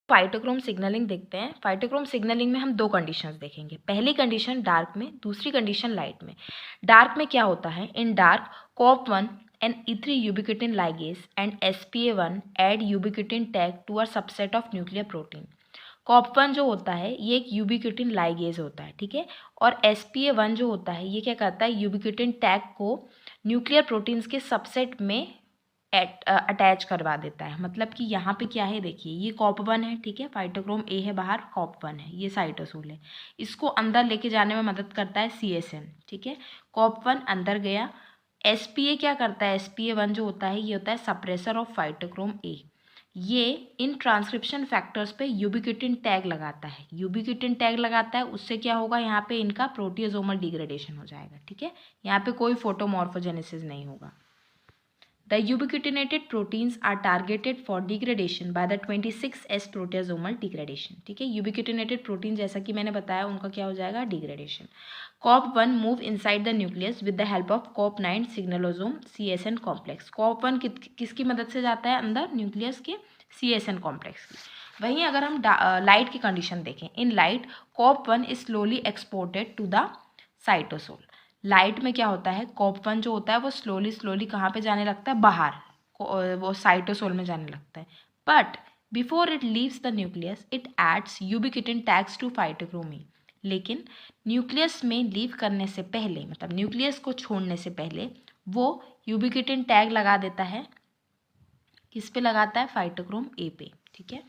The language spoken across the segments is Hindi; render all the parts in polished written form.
फाइटोक्रोम सिग्नलिंग देखते हैं। फाइटोक्रोम सिग्नलिंग में हम दो कंडीशंस देखेंगे। पहली कंडीशन डार्क में, दूसरी कंडीशन लाइट में। डार्क में क्या होता है? इन dark COP1 and E3 ubiquitin ligase and SPA1 add ubiquitin tag to a subset of nuclear protein। COP1 जो होता है ये एक यूबिक्विटिन लाइगेज होता है, ठीक है। और SPA1 जो होता है ये क्या करता है? यूबिक्विटिन टैग को न्यूक्लियर प्रोटीन्स के सबसेट में अटैच करवा देता है। मतलब कि यहाँ पे क्या है, देखिए ये COP1 है, ठीक है। फाइटोक्रोम ए है, बाहर COP1 है, ये साइटोसोल है। इसको अंदर लेके जाने में मदद करता है CSN, ठीक है। COP1 अंदर गया। SPA क्या करता है? SPA1 जो होता है ये होता है सप्रेसर ऑफ फाइटोक्रोम ए। ये इन ट्रांसक्रिप्शन फैक्टर्स पे यूबिक्विटिन टैग लगाता है। यूबिक्विटिन टैग लगाता है, उससे क्या होगा? यहाँ पे इनका प्रोटियोसोमल डिग्रेडेशन हो जाएगा, ठीक है। यहाँ पे कोई फोटोमॉर्फोजेनेसिस नहीं होगा। The ubiquitinated proteins are targeted for degradation by the 26S proteasomal degradation, ठीक है। ubiquitinated protein जैसा कि मैंने बताया उनका क्या हो जाएगा? Degradation. COP1 move inside the nucleus with the help of COP9 signalosome CSN complex। COP1 किसकी मदद से जाता है अंदर? न्यूक्लियस के CSN कॉम्प्लेक्स की। वहीं अगर हम लाइट की कंडीशन देखें, in light COP1 is slowly exported to the cytosol. Light में क्या होता है? COP1 जो होता है वो स्लोली कहाँ पे जाने लगता है? बाहर, वो साइटोसोल में जाने लगता है। But before it leaves the nucleus it adds ubiquitin tags to phytochrome A. लेकिन न्यूक्लियस में लीव करने से पहले, मतलब न्यूक्लियस को छोड़ने से पहले वो यूबिक्विटिन टैग लगा देता है। किस पे लगाता है? फाइटोक्रोम ए पे, ठीक है।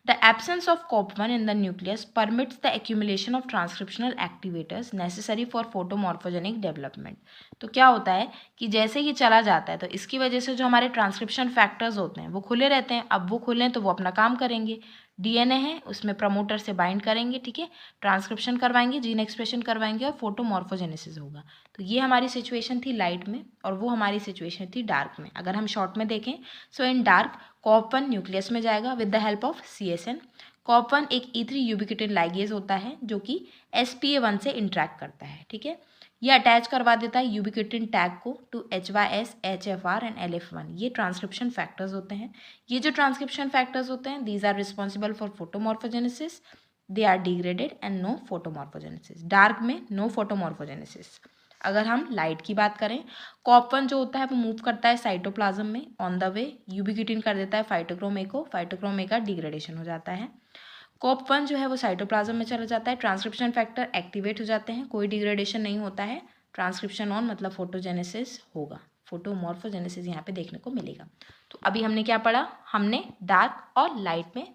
The absence of COP1 in the nucleus permits the accumulation of transcriptional activators necessary for photomorphogenic development। तो क्या होता है कि जैसे ही चला जाता है तो इसकी वजह से जो हमारे ट्रांसक्रिप्शन फैक्टर्स होते हैं वो खुले रहते हैं। अब वो खुले तो वो अपना काम करेंगे। DNA है उसमें प्रमोटर से बाइंड करेंगे, ठीक है, ट्रांसक्रिप्शन करवाएंगे, जीन एक्सप्रेशन करवाएंगे और फोटोमॉर्फोजेनेसिस होगा। तो ये हमारी सिचुएशन थी लाइट में और वो हमारी सिचुएशन थी डार्क में। अगर हम शॉर्ट में देखें, सो इन डार्क COP1 न्यूक्लियस में जाएगा with the help of CSN। COP1 एक E3 यूबिक्विटिन लाइगेज होता है जो कि SPA1 से इंटरेक्ट करता है, ठीक है। ये अटैच करवा देता है यूबिक्विटिन टैग को to HYS, HFR and LF1। ये ट्रांसक्रिप्शन फैक्टर्स होते हैं। ये जो ट्रांसक्रिप्शन फैक्टर्स होते हैं these are responsible for photomorphogenesis. They are degraded and no photomorphogenesis. Dark में नो फोटोमॉर्फोजेनेसिस। अगर हम लाइट की बात करें, COP1 जो होता है वो मूव करता है साइटोप्लाज्म में, ऑन द वे यूबिक्विटिन कर देता है फाइटोक्रोम ए को, फाइटोक्रोम ए का डिग्रेडेशन हो जाता है। COP1 जो है वो साइटोप्लाज्म में चला जाता है, ट्रांसक्रिप्शन फैक्टर एक्टिवेट हो जाते हैं, कोई डिग्रेडेशन नहीं होता है, ट्रांसक्रिप्शन ऑन, मतलब फोटोजेनेसिस होगा, फोटोमॉर्फोजेनेसिस यहाँ पे देखने को मिलेगा। तो अभी हमने क्या पढ़ा? हमने डार्क और लाइट में